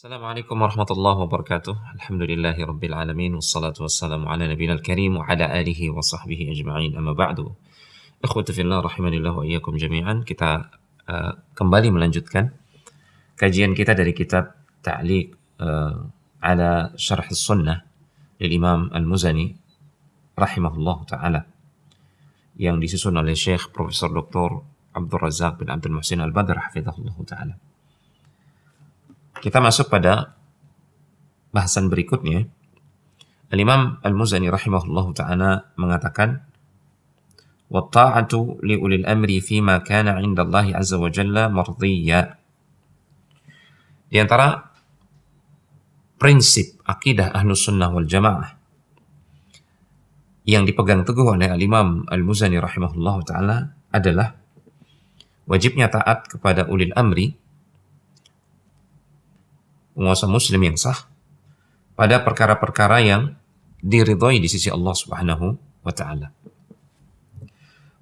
Assalamualaikum warahmatullahi wabarakatuh. Alhamdulillahi rabbil alamin. Wassalatu wassalamu ala nabiyina al-karim wa ala alihi wa sahbihi ajma'in. Amma ba'du. Ikhwati fillah rahimanillah wa iyyakum jami'an. Kita kembali melanjutkan kajian kita dari kitab Ta'liq ala Syarh Sunnah dari Imam Al-Muzani rahimahullah taala yang disusun oleh Syekh Profesor Dr. Abdul Razak bin Abdul Muhsin Al-Badr hafizahullah taala. Kita masuk pada bahasan berikutnya. Al-Imam Al-Muzani rahimahullahu ta'ala mengatakan wa ta'atu li ulil amri fima kana 'inda Allah azza wa jalla mardiyya. Di antara prinsip akidah Ahlus Sunnah wal Jamaah yang dipegang teguh oleh Al-Imam Al-Muzani rahimahullahu ta'ala adalah wajibnya taat kepada ulil amri, penguasa muslim yang sah, pada perkara-perkara yang diridhai di sisi Allah Subhanahu wa taala.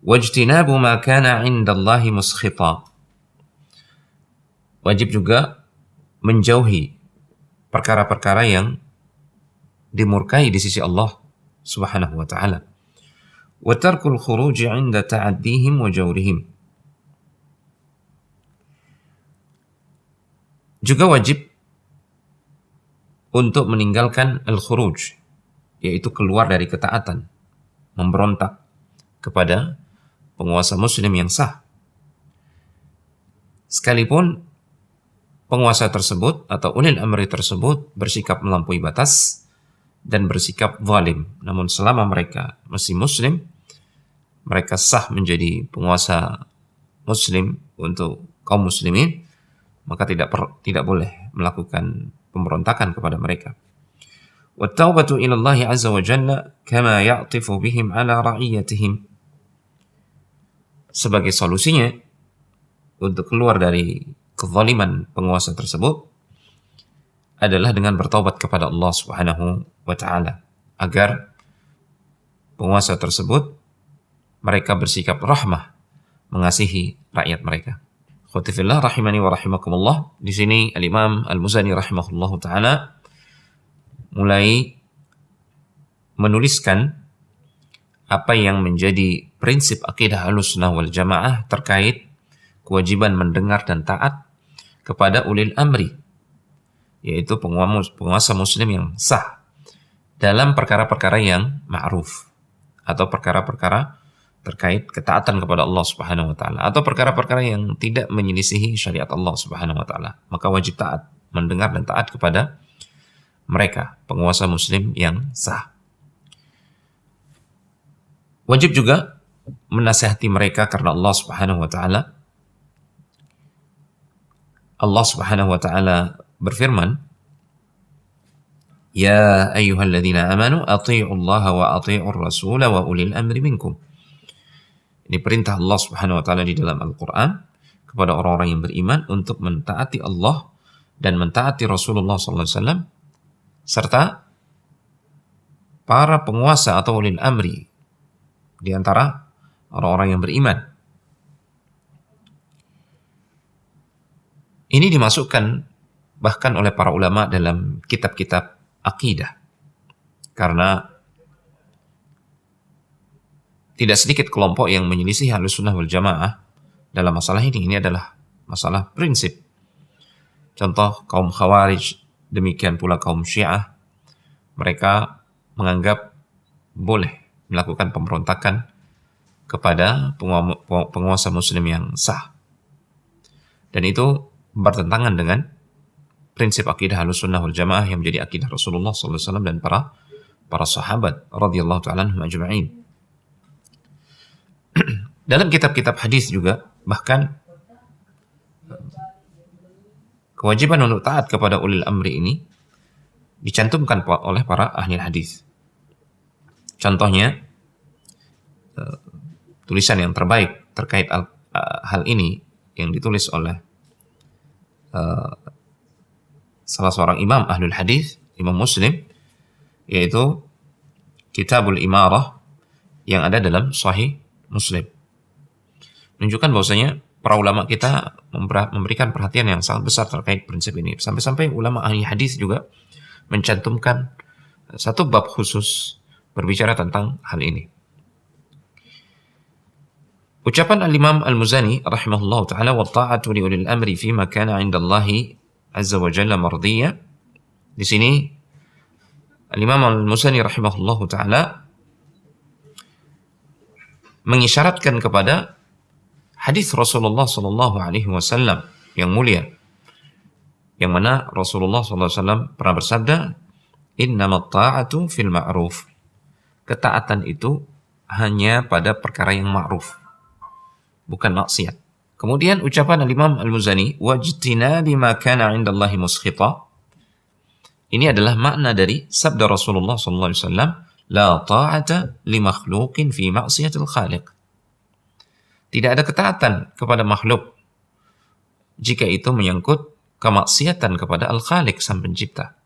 Wajtinabu ma kana 'indallahi muskhita. Wajib juga menjauhi perkara-perkara yang dimurkai di sisi Allah Subhanahu wa taala. Wa tarkul khuruj 'inda ta'addihim wa jawrihim. Juga wajib untuk meninggalkan al-khuruj, yaitu keluar dari ketaatan, memberontak kepada penguasa muslim yang sah. Sekalipun penguasa tersebut atau ulil amri tersebut bersikap melampaui batas dan bersikap zalim, namun selama mereka masih muslim, mereka sah menjadi penguasa muslim untuk kaum muslimin, maka tidak boleh melakukan pemberontakan kepada mereka. Wat-taubatu ila Allah azza wa jalla kama ya'tifu bihim ala ra'iyatihim. Sebagai solusinya untuk keluar dari kezaliman penguasa tersebut adalah dengan bertaubat kepada Allah Subhanahu wa taala agar penguasa tersebut mereka bersikap rahmah mengasihi rakyat mereka. Khotifillah rahimani wa rahimakumullah. Di sini Al-Imam Al-Muzani rahimahullahu taala mulai menuliskan apa yang menjadi prinsip akidah Ahlussunnah wal Jamaah terkait kewajiban mendengar dan taat kepada ulil amri, yaitu penguasa muslim yang sah dalam perkara-perkara yang ma'ruf atau perkara-perkara terkait ketaatan kepada Allah Subhanahu wa taala atau perkara-perkara yang tidak menyelisihi syariat Allah Subhanahu wa taala, maka wajib taat, mendengar dan taat kepada mereka, penguasa muslim yang sah. Wajib juga menasihati mereka karena Allah Subhanahu wa taala berfirman, "Ya ayyuhalladzina amanu athi'ullaha wa athi'ur rasula wa ulil amri minkum." Ini perintah Allah Subhanahu wa taala di dalam Al-Qur'an kepada orang-orang yang beriman untuk mentaati Allah dan mentaati Rasulullah sallallahu alaihi wasallam serta para penguasa atau ulil amri di antara orang-orang yang beriman. Ini dimasukkan bahkan oleh para ulama dalam kitab-kitab akidah. Karena tidak sedikit kelompok yang menyelisih Ahlussunnah wal Jamaah dalam masalah ini. Ini adalah masalah prinsip. Contoh kaum Khawarij, demikian pula kaum Syiah. Mereka menganggap boleh melakukan pemberontakan kepada penguasa muslim yang sah. Dan itu bertentangan dengan prinsip akidah Ahlussunnah wal Jamaah yang menjadi akidah Rasulullah SAW dan para sahabat radhiyallahu ta'ala anhum ajma'in. Dalam kitab-kitab hadis juga bahkan kewajiban untuk taat kepada ulil amri ini dicantumkan oleh para ahli hadis. Contohnya tulisan yang terbaik terkait hal ini yang ditulis oleh salah seorang imam ahlul hadis, Imam Muslim, yaitu Kitabul Imarah yang ada dalam Sahih Muslim. Menunjukkan bahwasanya para ulama kita memberikan perhatian yang sangat besar terkait prinsip ini. Sampai-sampai ulama ahli hadis juga mencantumkan satu bab khusus berbicara tentang hal ini. Ucapan Al-Imam Al-Muzani rahimahullah ta'ala, wa ta'atu li ulil amri fima kana 'inda Allahi azza wa jalla mardiyya. Di sini Al-Imam Al-Muzani rahimahullah ta'ala mengisyaratkan kepada hadis Rasulullah sallallahu alaihi wasallam yang mulia, yang mana Rasulullah sallallahu alaihi wasallam pernah bersabda, innamat ta'atu fil ma'ruf. Ketaatan itu hanya pada perkara yang ma'ruf, bukan maksiat. Kemudian ucapan Al-Imam Al-Muzani, wajtina bima kana 'indallahi muskhita. Ini adalah makna dari sabda Rasulullah sallallahu alaihi wasallam, la ta'ata li makhluqin fi ma'siyatil khaliq. Tidak ada ketaatan kepada makhluk jika itu menyangkut kemaksiatan kepada Al-Khaliq, Sang Pencipta.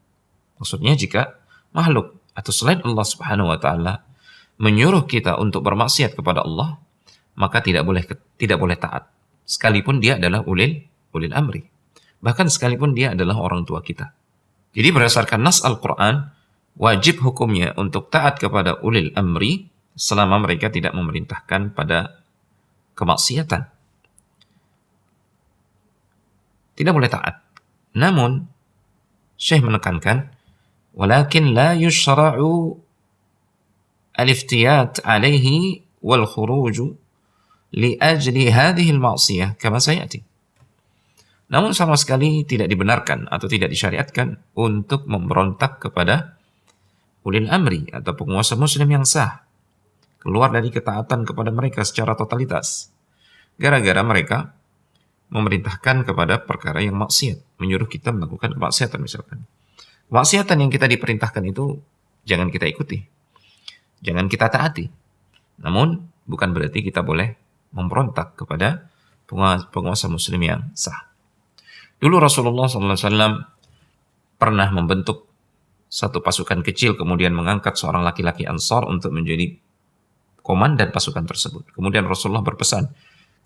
Maksudnya jika makhluk atau selain Allah Subhanahu wa taala menyuruh kita untuk bermaksiat kepada Allah, maka tidak boleh taat. Sekalipun dia adalah ulil amri. Bahkan sekalipun dia adalah orang tua kita. Jadi berdasarkan nas Al-Qur'an, wajib hukumnya untuk taat kepada ulil amri selama mereka tidak memerintahkan pada kemaksiatan. Tidak boleh taat. Namun Syekh menekankan, walakin la yushra'u al-iftiyat alaihi wal khuruj li ajli hadhihi al-ma'siyah kama sayati. Namun sama sekali tidak dibenarkan atau tidak disyariatkan untuk memberontak kepada ulil amri atau penguasa muslim yang sah, keluar dari ketaatan kepada mereka secara totalitas, gara-gara mereka memerintahkan kepada perkara yang maksiat, menyuruh kita melakukan kemaksiatan misalkan. Kemaksiatan yang kita diperintahkan itu jangan kita ikuti, jangan kita taati. Namun bukan berarti kita boleh memberontak kepada penguasa muslim yang sah. Dulu Rasulullah SAW pernah membentuk satu pasukan kecil, kemudian mengangkat seorang laki-laki Ansar untuk menjadi komandan pasukan tersebut. Kemudian Rasulullah berpesan,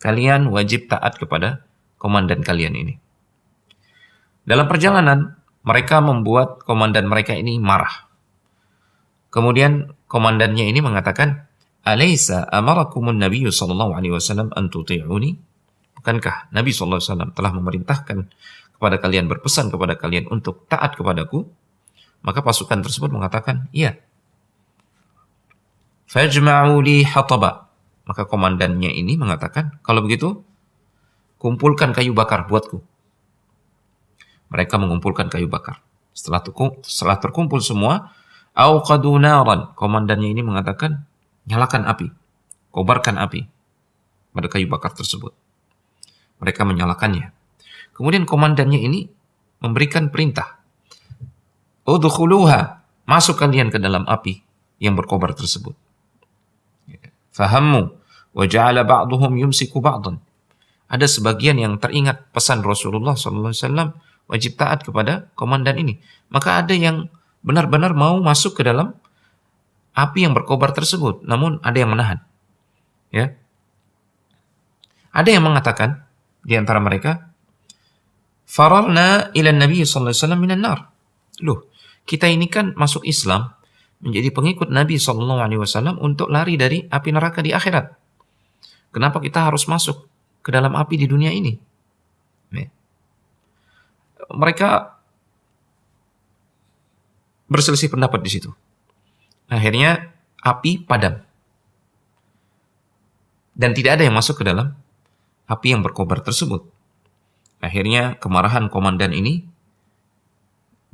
kalian wajib taat kepada komandan kalian ini. Dalam perjalanan, mereka membuat komandan mereka ini marah. Kemudian komandannya ini mengatakan, Alaysa amarakumun nabiyyu sallallahu alaihi wasallam an tuti'uni? Bukankah Nabi sallallahu alaihi wasallam telah memerintahkan kepada kalian, berpesan kepada kalian untuk taat kepadaku? Maka pasukan tersebut mengatakan, iya. Fajma'u li hataba. Maka komandannya ini mengatakan, kalau begitu, kumpulkan kayu bakar buatku. Mereka mengumpulkan kayu bakar. Setelah terkumpul semua, auqadu naran. Komandannya ini mengatakan, nyalakan api, kobarkan api pada kayu bakar tersebut. Mereka menyalakannya. Kemudian komandannya ini memberikan perintah, udkhuluha, masuk kalian ke dalam api yang berkobar tersebut. Fahammu wa ja'ala ba'duhum yumsiku ba'dan. Ada sebagian yang teringat pesan Rasulullah SAW, wajib taat kepada komandan ini. Maka ada yang benar-benar mau masuk ke dalam api yang berkobar tersebut, namun ada yang menahan. Ya. Ada yang mengatakan di antara mereka, fararna ila Nabi sallallahu alaihi wasallam minan nar. Loh, kita ini kan masuk Islam menjadi pengikut Nabi sallallahu alaihi wasallam untuk lari dari api neraka di akhirat. Kenapa kita harus masuk ke dalam api di dunia ini? Nih. Mereka berselisih pendapat di situ. Akhirnya api padam. Dan tidak ada yang masuk ke dalam api yang berkobar tersebut. Akhirnya kemarahan komandan ini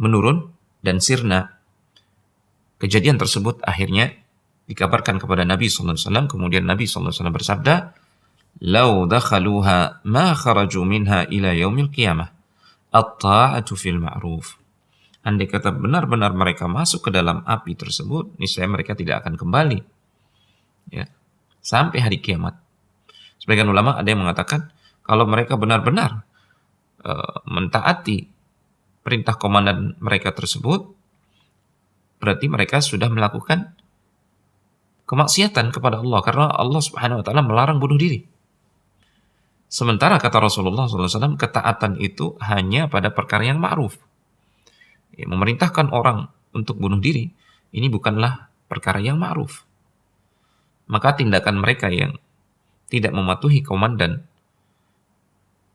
menurun dan sirna. Kejadian tersebut akhirnya dikabarkan kepada Nabi SAW. Kemudian Nabi SAW bersabda, "Lau dakhaluha ma kharaju minha ila yaumil qiyamah. At-ta'atu fil ma'ruf." Andai kata benar-benar mereka masuk ke dalam api tersebut, niscaya mereka tidak akan kembali. Ya, sampai hari kiamat. Sebagian ulama ada yang mengatakan, kalau mereka benar-benar mentaati perintah komandan mereka tersebut, berarti mereka sudah melakukan kemaksiatan kepada Allah, karena Allah Subhanahu wa taala melarang bunuh diri. Sementara kata Rasulullah SAW, ketaatan itu hanya pada perkara yang ma'ruf. Ya, memerintahkan orang untuk bunuh diri, ini bukanlah perkara yang ma'ruf. Maka tindakan mereka yang tidak mematuhi komandan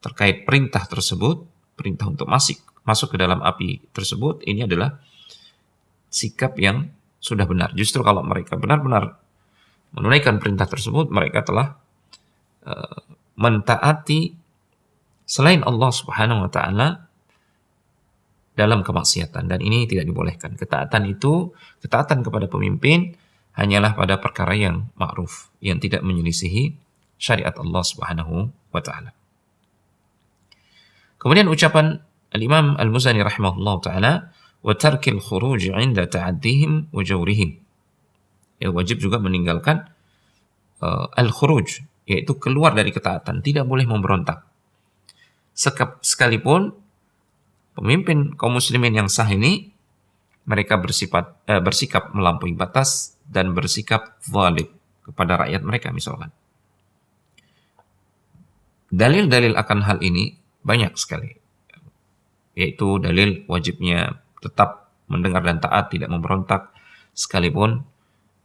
terkait perintah tersebut, perintah untuk masuk ke dalam api tersebut, ini adalah sikap yang sudah benar. Justru kalau mereka benar-benar menunaikan perintah tersebut, mereka telah mentaati selain Allah Subhanahu wa taala dalam kemaksiatan, dan ini tidak dibolehkan. Ketaatan kepada pemimpin hanyalah pada perkara yang ma'ruf, yang tidak menyelisihi syariat Allah Subhanahu wa taala. Kemudian ucapan Al-Imam Al-Muzani rahimahullah taala, wa tarkil khuruj 'inda ta'addihim wa jawrihim. Ya, wajib juga meninggalkan al-khuruj, yaitu keluar dari ketaatan, tidak boleh memberontak. Sekalipun pemimpin kaum muslimin yang sah ini mereka bersikap melampaui batas dan bersikap zalim kepada rakyat mereka misalkan. Dalil-dalil akan hal ini banyak sekali, yaitu dalil wajibnya tetap mendengar dan taat, tidak memberontak sekalipun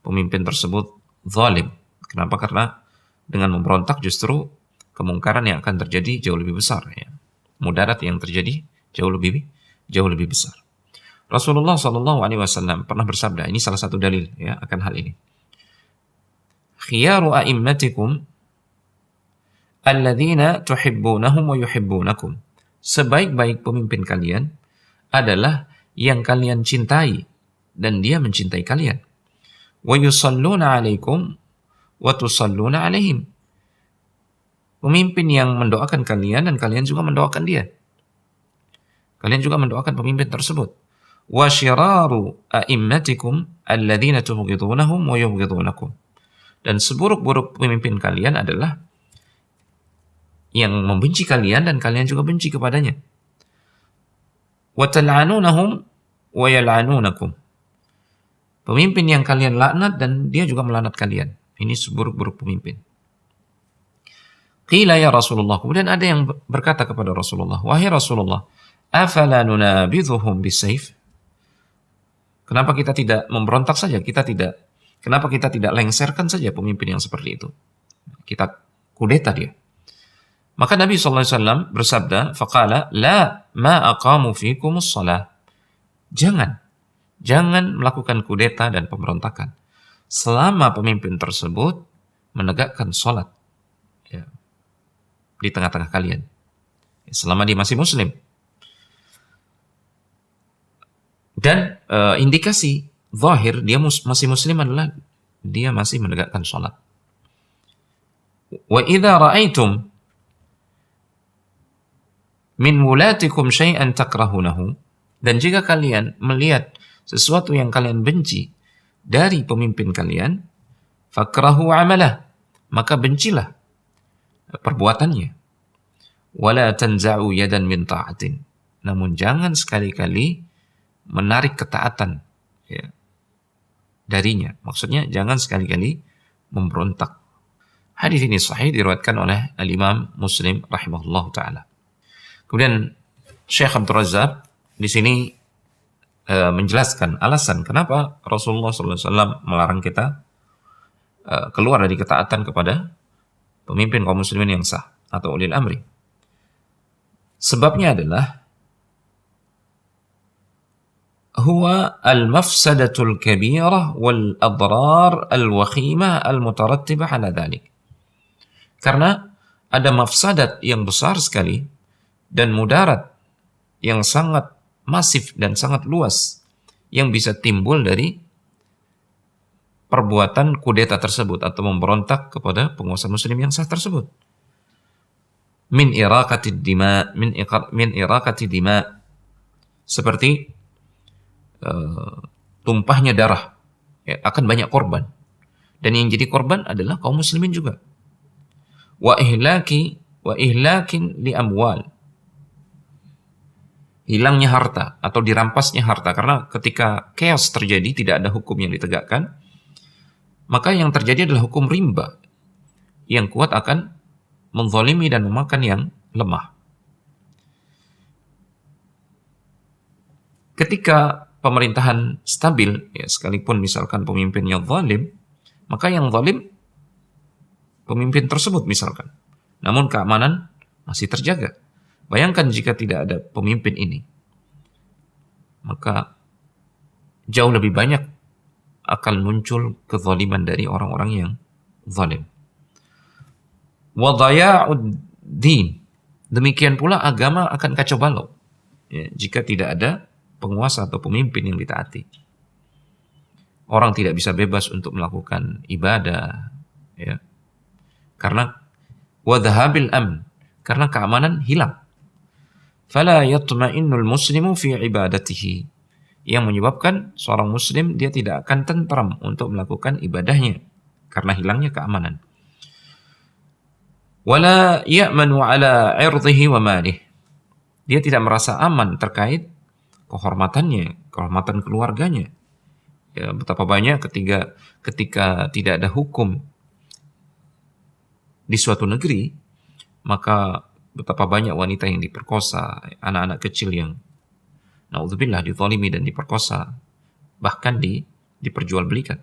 pemimpin tersebut zalim. Kenapa? Karena dengan memberontak justru kemungkaran yang akan terjadi jauh lebih besar, ya. Mudarat yang terjadi jauh lebih besar. Rasulullah SAW pernah bersabda, ini salah satu dalil ya akan hal ini. Khiyaru a'immatikum alladzina tuhibbunahum wa yuhibbunakum. Sebaik-baik pemimpin kalian adalah yang kalian cintai dan dia mencintai kalian. Wa yusalluna 'alaikum wa tusalluna 'alaihim. Pemimpin yang mendoakan kalian dan kalian juga mendoakan dia. Kalian juga mendoakan pemimpin tersebut. Wa syiraru a'immatikum alladzina tubghidunahum wa yubghidunakum. Dan seburuk-buruk pemimpin kalian adalah yang membenci kalian dan kalian juga benci kepadanya. Wa tal'anunahum wa yal'anunakum. Pemimpin yang kalian laknat dan dia juga melaknat kalian. Ini seburuk-buruk pemimpin. Qila ya Rasulullah. Kemudian ada yang berkata kepada Rasulullah, wahai Rasulullah, afala nunabidhuhum bisayf? Kenapa kita tidak memberontak saja? Kenapa kita tidak lengserkan saja pemimpin yang seperti itu? Kita kudeta dia. Maka Nabi SAW bersabda, faqala la ma aqamu fikumus shalah. Jangan melakukan kudeta dan pemberontakan selama pemimpin tersebut menegakkan sholat, ya, di tengah-tengah kalian, selama dia masih muslim. Dan indikasi zahir dia masih muslim adalah dia masih menegakkan sholat. Wa idza ra'aitum min wulatikum syai'an takrahunahu, dan jika kalian melihat sesuatu yang kalian benci dari pemimpin kalian, fakrahu amalah, maka bencilah perbuatannya. Wala tanza'u yadan min ta'atin, namun jangan sekali-kali menarik ketaatan, ya, darinya. Maksudnya jangan sekali-kali memberontak. Hadis ini sahih, diriwayatkan oleh Al-Imam Muslim rahimahullah taala. Kemudian Syekh Abdul Razzaq di sini menjelaskan alasan kenapa Rasulullah SAW melarang kita keluar dari ketaatan kepada pemimpin kaum muslimin yang sah atau ulil amri. Sebabnya adalah huwa al-mafsadatul kabirah wal adrar al-wakhimah al-mutarattibah ala dhalik. Karena ada mafsadat yang besar sekali dan mudarat yang sangat masif dan sangat luas yang bisa timbul dari perbuatan kudeta tersebut atau memberontak kepada penguasa muslim yang sah tersebut. Min iraqati dima, seperti tumpahnya darah, ya, akan banyak korban, dan yang jadi korban adalah kaum muslimin juga. Wa ihlakin li amwal, hilangnya harta atau dirampasnya harta, karena ketika chaos terjadi, tidak ada hukum yang ditegakkan, maka yang terjadi adalah hukum rimba yang kuat akan menzalimi dan memakan yang lemah. Ketika pemerintahan stabil, ya sekalipun misalkan pemimpinnya zalim, maka yang zalim pemimpin tersebut misalkan. Namun keamanan masih terjaga. Bayangkan jika tidak ada pemimpin ini, maka jauh lebih banyak akan muncul kezaliman dari orang-orang yang zalim. Wa dhaya'ud din. Demikian pula agama akan kacau balau, ya, jika tidak ada penguasa atau pemimpin yang ditaati. Orang tidak bisa bebas untuk melakukan ibadah, ya, karena wadhahabil amn, karena keamanan hilang. Fala yatma'innul muslimu fi ibadatihi, yang menyebabkan seorang muslim dia tidak akan tentram untuk melakukan ibadahnya karena hilangnya keamanan. Wala ya'manu ala 'irdihi wa malih, dia tidak merasa aman terkait kehormatannya, kehormatan keluarganya. Ya, betapa banyak ketika tidak ada hukum di suatu negeri, maka betapa banyak wanita yang diperkosa, anak-anak kecil yang naudzubillah dizalimi dan diperkosa, bahkan diperjualbelikan.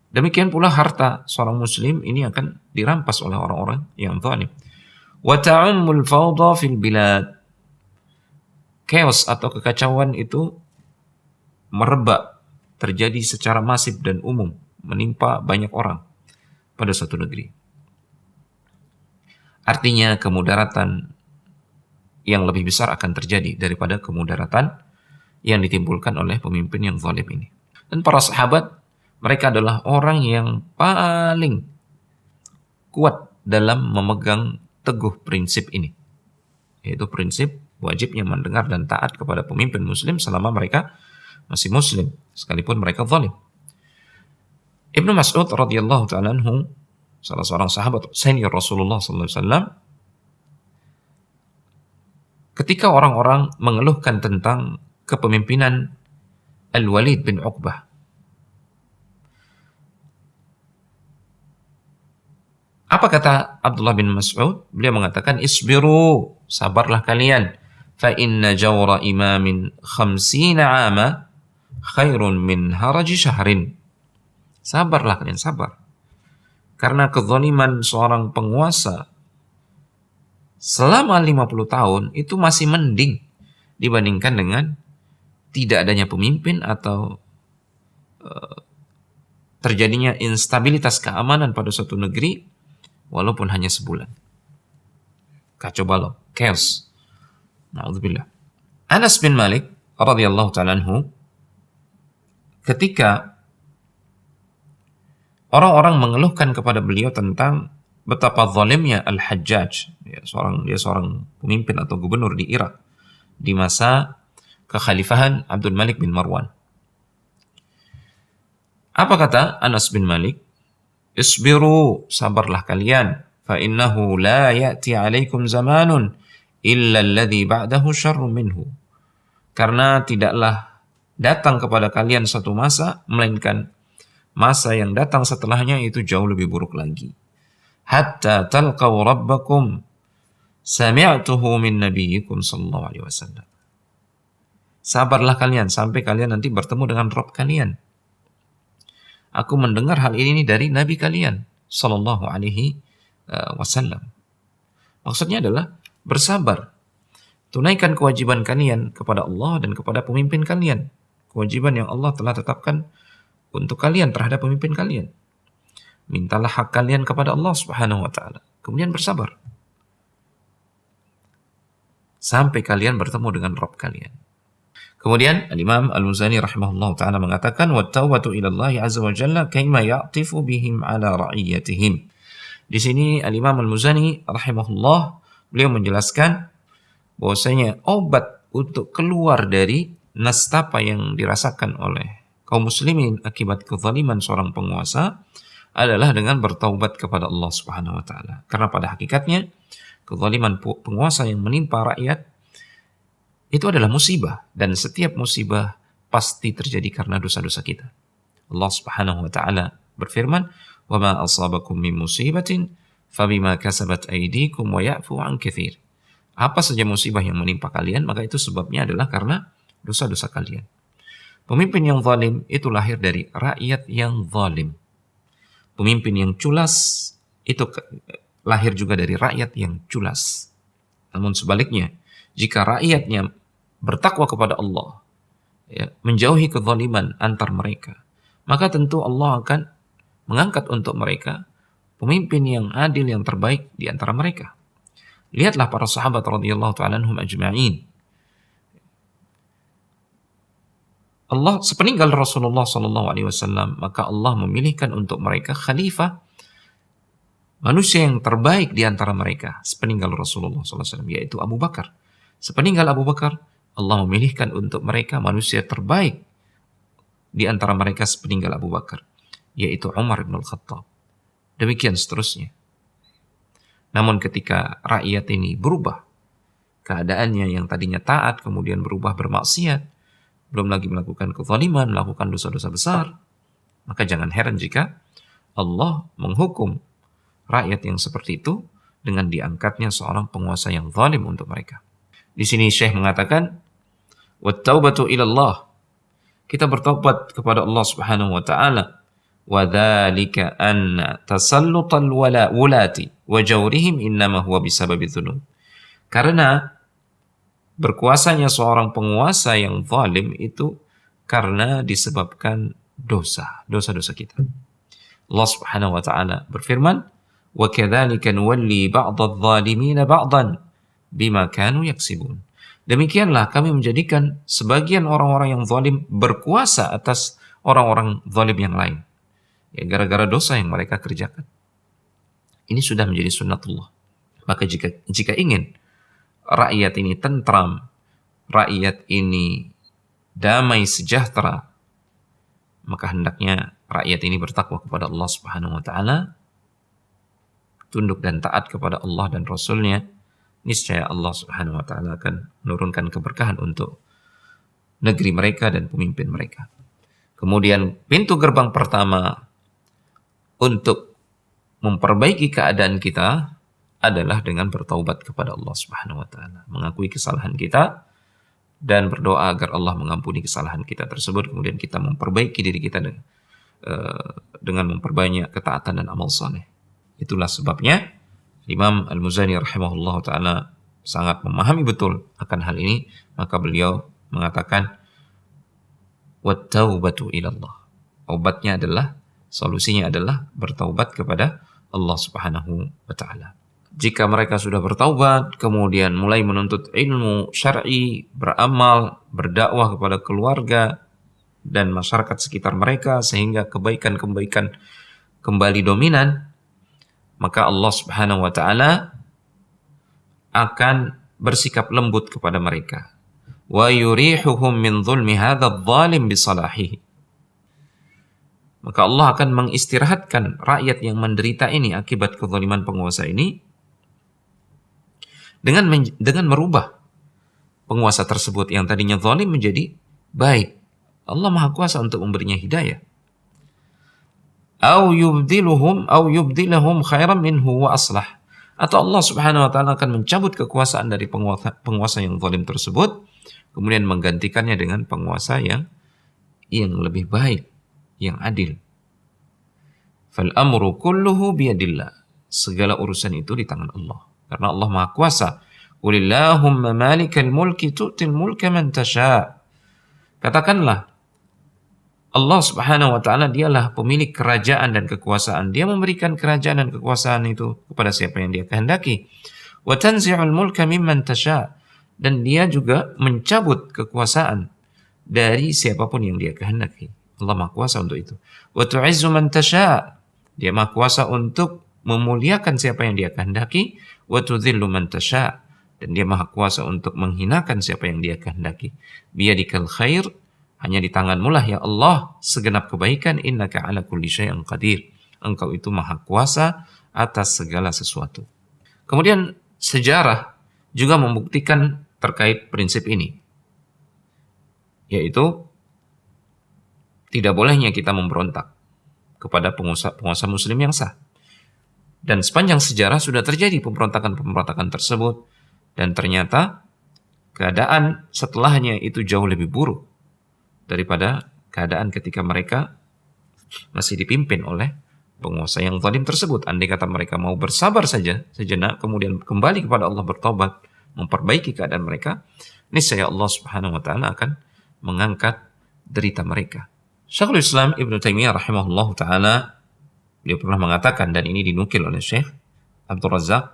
Demikian pula harta seorang muslim ini akan dirampas oleh orang-orang yang zalim. Wa ta'ammul fawda fil bilad, chaos atau kekacauan itu merebak, terjadi secara masif dan umum, menimpa banyak orang pada suatu negeri. Artinya kemudaratan yang lebih besar akan terjadi daripada kemudaratan yang ditimbulkan oleh pemimpin yang zalim ini. Dan para sahabat, mereka adalah orang yang paling kuat dalam memegang teguh prinsip ini, yaitu prinsip wajibnya mendengar dan taat kepada pemimpin muslim selama mereka masih muslim, sekalipun mereka zalim. Ibnu Mas'ud radhiyallahu ta'ala anhu, salah seorang sahabat senior Rasulullah sallallahu alaihi wasallam, ketika orang-orang mengeluhkan tentang kepemimpinan Al-Walid bin Uqbah, apa kata Abdullah bin Mas'ud? Beliau mengatakan, isbiru, sabarlah kalian, fa inna jawra imamin 50 'ama khairun min haraji syahrin. Sabarlah kalian, sabar. Karena kezaliman seorang penguasa selama 50 tahun itu masih mending dibandingkan dengan tidak adanya pemimpin atau terjadinya instabilitas keamanan pada suatu negeri walaupun hanya sebulan. Kacau balau, chaos. Na'udzubillah. Anas bin Malik radhiyallahu ta'ala anhu, ketika orang-orang mengeluhkan kepada beliau tentang betapa zalimnya Al-Hajjaj, dia seorang pemimpin atau gubernur di Irak di masa kekhalifahan Abdul Malik bin Marwan. Apa kata Anas bin Malik? Isbiru, sabarlah kalian, fa innahu la ya'ti 'alaikum zamanun illa alladhi ba'dahu syarrun minhu. Karena tidaklah datang kepada kalian satu masa, melainkan masa yang datang setelahnya itu jauh lebih buruk lagi. Hatta talqaw rabbakum sami'tuhu min nabiyyikum sallallahu alaihi wasallam. Sabarlah kalian sampai kalian nanti bertemu dengan Rabb kalian. Aku mendengar hal ini dari Nabi kalian sallallahu alaihi wasallam. Maksudnya adalah bersabar. Tunaikan kewajiban kalian kepada Allah dan kepada pemimpin kalian. Kewajiban yang Allah telah tetapkan untuk kalian terhadap pemimpin kalian. Mintalah hak kalian kepada Allah Subhanahu wa taala. Kemudian bersabar sampai kalian bertemu dengan Rabb kalian. Kemudian Al-Imam Al-Muzani rahimahullah ta'ala mengatakan, وَالتَّوْبَةُ إِلَى اللَّهِ عَزَّ وَجَلَّ كَيْمَا يَعْطِفُ بِهِمْ عَلَى رَعِيَّتِهِمْ. Di sini Al-Imam Al-Muzani rahimahullah, beliau menjelaskan bahwasanya obat untuk keluar dari nastapa yang dirasakan oleh kaum muslimin akibat kezaliman seorang penguasa adalah dengan bertaubat kepada Allah Subhanahu wa taala. Karena pada hakikatnya kezaliman penguasa yang menimpa rakyat itu adalah musibah, dan setiap musibah pasti terjadi karena dosa-dosa kita. Allah Subhanahu wa taala berfirman, "Wa ma asabakum min musibatin Fabima kasabat aydikum wa ya'fu an katsir. Apa saja musibah yang menimpa kalian, maka itu sebabnya adalah karena dosa-dosa kalian. Pemimpin yang zalim itu lahir dari rakyat yang zalim. Pemimpin yang culas itu lahir juga dari rakyat yang culas. Namun sebaliknya, jika rakyatnya bertakwa kepada Allah, ya, menjauhi kezaliman antar mereka, maka tentu Allah akan mengangkat untuk mereka pemimpin yang adil, yang terbaik di antara mereka. Lihatlah para sahabat radhiyallahu ta'ala anhum ajma'in. Allah sepeninggal Rasulullah sallallahu alaihi wasallam, maka Allah memilihkan untuk mereka khalifah, manusia yang terbaik di antara mereka sepeninggal Rasulullah sallallahu alaihi wasallam, yaitu Abu Bakar. Sepeninggal Abu Bakar, Allah memilihkan untuk mereka manusia terbaik di antara mereka sepeninggal Abu Bakar, yaitu Umar bin Al-Khattab. Demikian seterusnya. Namun ketika rakyat ini berubah, keadaannya yang tadinya taat kemudian berubah bermaksiat, belum lagi melakukan kezaliman, melakukan dosa-dosa besar, maka jangan heran jika Allah menghukum rakyat yang seperti itu dengan diangkatnya seorang penguasa yang zalim untuk mereka. Di sini Syekh mengatakan, "Wat-taubatu ilallah." Kita bertobat kepada Allah Subhanahu wa taala. Wa dzalika anna tasallutal wulati wa jawrihim innama huwa bisababi dzunub. Karena berkuasanya seorang penguasa yang zalim itu karena disebabkan dosa-dosa kita. Allah Subhanahu wa taala berfirman, "Wa kadzalika nuwalli ba'dadh-dhalimina ba'dan bima kanu yaksibun." Demikianlah kami menjadikan sebagian orang-orang yang zalim berkuasa atas orang-orang zalim yang lain, ya, gara-gara dosa yang mereka kerjakan. Ini sudah menjadi sunnatullah. Maka jika ingin rakyat ini tentram, rakyat ini damai sejahtera, maka hendaknya rakyat ini bertakwa kepada Allah Subhanahu wa taala, tunduk dan taat kepada Allah dan Rasul-Nya. Niscaya Allah Subhanahu wa taala akan menurunkan keberkahan untuk negeri mereka dan pemimpin mereka. Kemudian pintu gerbang pertama untuk memperbaiki keadaan kita adalah dengan bertaubat kepada Allah Subhanahu wa taala, mengakui kesalahan kita dan berdoa agar Allah mengampuni kesalahan kita tersebut. Kemudian kita memperbaiki diri kita dengan memperbanyak ketaatan dan amal saleh. Itulah sebabnya Imam Al-Muzani rahimahullah ta'ala sangat memahami betul akan hal ini, maka beliau mengatakan, "Wat-taubatu ilallah." Obatnya adalah, solusinya adalah bertaubat kepada Allah Subhanahu wa ta'ala. Jika mereka sudah bertaubat, kemudian mulai menuntut ilmu syar'i, beramal, berdakwah kepada keluarga dan masyarakat sekitar mereka sehingga kebaikan-kebaikan kembali dominan, maka Allah Subhanahu wa ta'ala akan bersikap lembut kepada mereka. Wa yurihuhum min zulmi hadzal zalim bisalahihi. Maka Allah akan mengistirahatkan rakyat yang menderita ini akibat kezaliman penguasa ini dengan merubah penguasa tersebut yang tadinya zalim menjadi baik. Allah Maha Kuasa untuk memberinya hidayah. Au yubdilahum khairan minhu wa aslah. Atau Allah Subhanahu wa taala akan mencabut kekuasaan dari penguasa yang zalim tersebut, kemudian menggantikannya dengan penguasa yang lebih baik, yang adil. Fal amru kulluhu biyadillah. Segala urusan itu di tangan Allah, karena Allah Maha Kuasa. Qulillahumma malikal mulki tu'til mulka man tasha'. Katakanlah, Allah Subhanahu wa ta'ala dialah pemilik kerajaan dan kekuasaan. Dia memberikan kerajaan dan kekuasaan itu kepada siapa yang dia kehendaki. Wa tanzi'ul mulka mimman tasha'. Dan dia juga mencabut kekuasaan dari siapapun yang dia kehendaki. Allah Maha Kuasa untuk itu. Wa tu'izzu man tasha'. Dia Maha Kuasa untuk memuliakan siapa yang dia kehendaki. Wa tudhillu man tasha'. Dan dia Maha Kuasa untuk menghinakan siapa yang dia kehendaki. Biyadikal khair. Hanya di tanganmu lah ya Allah segenap kebaikan. Innaka ala kulli syai'in qadir. Engkau itu Maha Kuasa atas segala sesuatu. Kemudian sejarah juga membuktikan terkait prinsip ini, yaitu tidak bolehnya kita memberontak kepada penguasa muslim yang sah. Dan sepanjang sejarah sudah terjadi pemberontakan-pemberontakan tersebut, dan ternyata keadaan setelahnya itu jauh lebih buruk daripada keadaan ketika mereka masih dipimpin oleh penguasa yang zalim tersebut. Andai kata mereka mau bersabar saja sejenak, kemudian kembali kepada Allah bertobat, memperbaiki keadaan mereka, niscaya Allah Subhanahu wa taala akan mengangkat derita mereka. Syekhul Islam Ibnu Taimiyah rahimahullahu taala, dia pernah mengatakan, dan ini dinukil oleh Syekh Abdul Razzaq,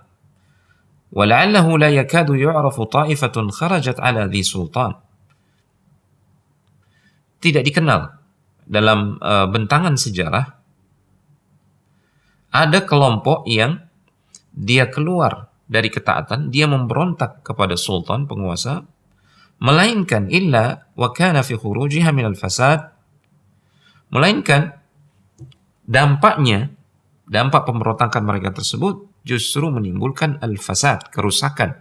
وَلَعَلَّهُ لَا يَكَادُ يُعْرَفُ طَائِفَةٌ خَرَجَتْ عَلَى ذِي سُلْطَانٍ. Tidak dikenal dalam bentangan sejarah ada kelompok yang dia keluar dari ketaatan, dia memberontak kepada sultan, penguasa, melainkan illa wa kana fi khurujiha minal fasad, melainkan dampak pemberontakan mereka tersebut justru menimbulkan al-fasad, kerusakan.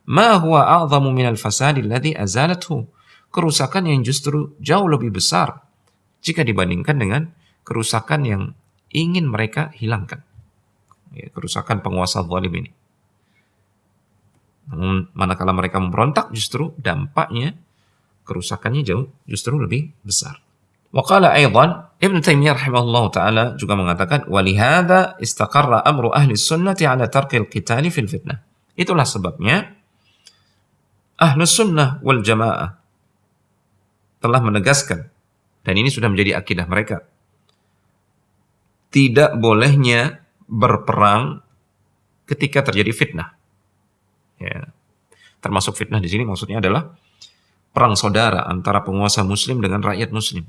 Ma huwa a'zamu minal fasad alladhi azalathu, kerusakan yang justru jauh lebih besar jika dibandingkan dengan kerusakan yang ingin mereka hilangkan. Ya, kerusakan penguasa zalim ini. Namun manakala mereka memberontak, justru dampaknya, kerusakannya justru lebih besar. Wa qala aidan, Ibnu Taimiyah rahimahullahu taala juga mengatakan, wa lihadza istaqarra amru ahli sunnati ala tarkil qitali fil fitnah. Itulah sebabnya Ahlus Sunnah wal Jamaah telah menegaskan, dan ini sudah menjadi akidah mereka, tidak bolehnya berperang ketika terjadi fitnah. Ya. Termasuk fitnah di sini maksudnya adalah perang saudara antara penguasa muslim dengan rakyat muslim.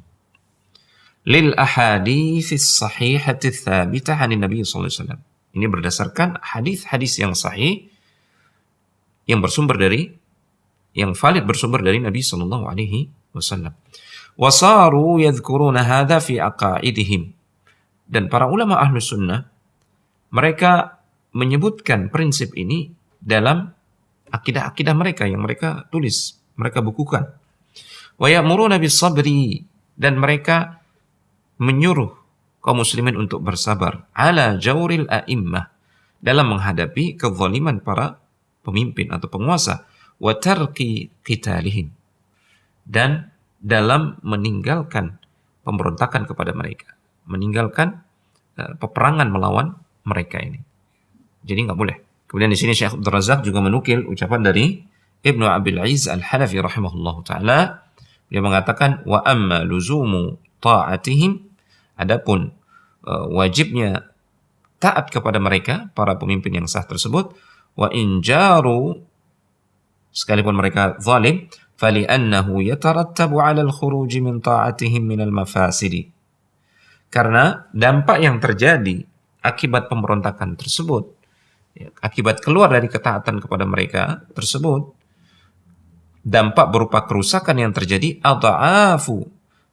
Lil ahaditsis sahihati tsabitah 'anil Nabi sallallahu alaihi wasallam. Ini berdasarkan hadis-hadis yang sahih yang valid bersumber dari Nabi sallallahu alaihi wasallam. Wasaru yadhkuruna hadza fi aqaidihim. Dan para ulama Ahlus Sunnah, mereka menyebutkan prinsip ini dalam akidah-akidah mereka yang mereka tulis, mereka bukukan. Wa ya'muruna bis sabri, dan mereka menyuruh kaum muslimin untuk bersabar ala jauril a'immah, dalam menghadapi kezaliman para pemimpin atau penguasa, wa tarki qitalihim, dan dalam meninggalkan pemberontakan kepada mereka, meninggalkan peperangan melawan mereka ini. Jadi nggak boleh. Kemudian di sini Syekh Abdul Razzaq juga menukil ucapan dari Ibnu Abil Aziz Al-Hanafi rahimahullahu taala. Dia mengatakan, wa amma luzumu ta'atihim, adapun wajibnya taat kepada mereka, para pemimpin yang sah tersebut, wa injaru, sekalipun mereka zalim, fali'annahu yatarattabu 'ala al-khuruj min ta'atihim min al-mafasidi. Karena dampak yang terjadi akibat pemberontakan tersebut, akibat keluar dari ketaatan kepada mereka tersebut, dampak berupa kerusakan yang terjadi, adha'afu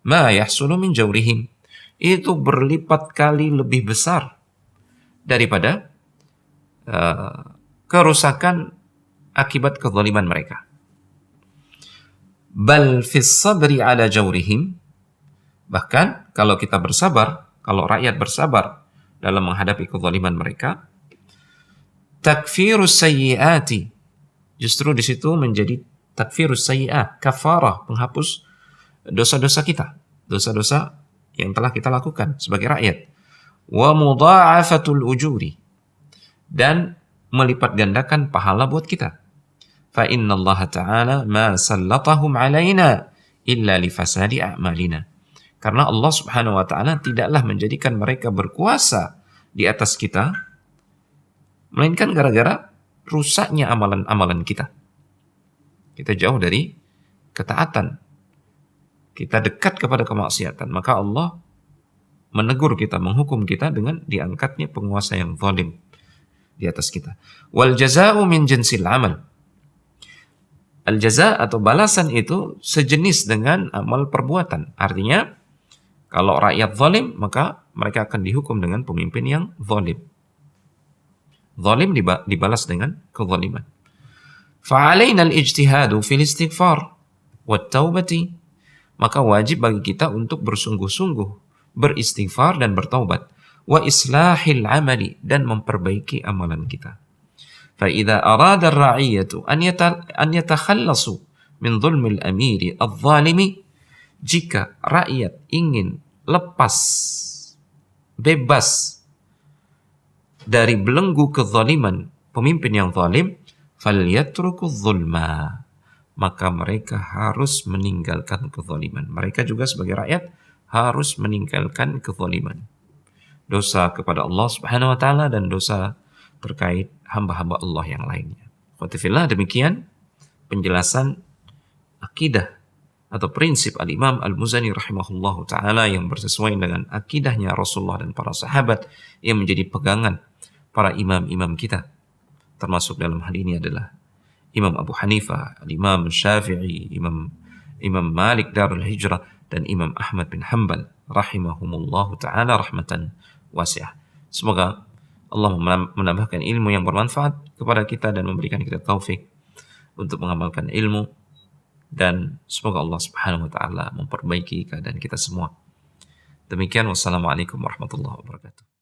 ma yahsulu min jawrihim, itu berlipat kali lebih besar daripada kerusakan akibat kezaliman mereka. Bal fis sabri ala jawrihim, bahkan kalau kita bersabar, kalau rakyat bersabar dalam menghadapi kezaliman mereka, takfirus sayyiati, justru di situ menjadi takfirus sayyiat, kafarah, penghapus dosa-dosa kita, dosa-dosa yang telah kita lakukan sebagai rakyat. Wa mudha'afatul ujuri, dan melipat gandakan pahala buat kita. Fa innallaha ta'ala ma sallatahum alaina illa li fasadi a'malina. Karena Allah Subhanahu wa taala tidaklah menjadikan mereka berkuasa di atas kita melainkan gara-gara rusaknya amalan-amalan kita. Kita jauh dari ketaatan, kita dekat kepada kemaksiatan, maka Allah menegur kita, menghukum kita dengan diangkatnya penguasa yang zalim di atas kita. Wal jazaa'u min jinsil amal. Al jaza' atau balasan itu sejenis dengan amal perbuatan. Artinya kalau rakyat zalim, maka mereka akan dihukum dengan pemimpin yang zalim. Zalim dibalas dengan kezaliman. Fa'alaina al-ijtihadu fil istighfar wat taubati, maka wajib bagi kita untuk bersungguh-sungguh beristighfar dan bertaubat. wa islahil amali, dan memperbaiki amalan kita. Fa idza arada ar-ra'iyatu an yatakhallasu min dhulmil amiri adh-dhalimi, jika rakyat ingin lepas, bebas dari belenggu kezaliman pemimpin yang zalim, falyatruku dzulma, maka mereka harus meninggalkan kezaliman. Mereka juga sebagai rakyat harus meninggalkan kezaliman, dosa kepada Allah Subhanahu wa taala dan dosa terkait hamba-hamba Allah yang lainnya. Khotifillah, demikian penjelasan akidah atau prinsip Al-Imam Al-Muzani rahimahullahu ta'ala yang bersesuaian dengan akidahnya Rasulullah dan para sahabat yang menjadi pegangan para imam-imam kita. Termasuk dalam hal ini adalah Imam Abu Hanifah, Imam Syafi'i, Imam Malik Darul Hijrah, dan Imam Ahmad bin Hanbal rahimahumullahu ta'ala rahmatan wasi'ah. Semoga Allah menambahkan ilmu yang bermanfaat kepada kita dan memberikan kita taufik untuk mengamalkan ilmu, dan semoga Allah Subhanahu wa taala memperbaiki keadaan kita semua. Demikian, wassalamualaikum warahmatullahi wabarakatuh.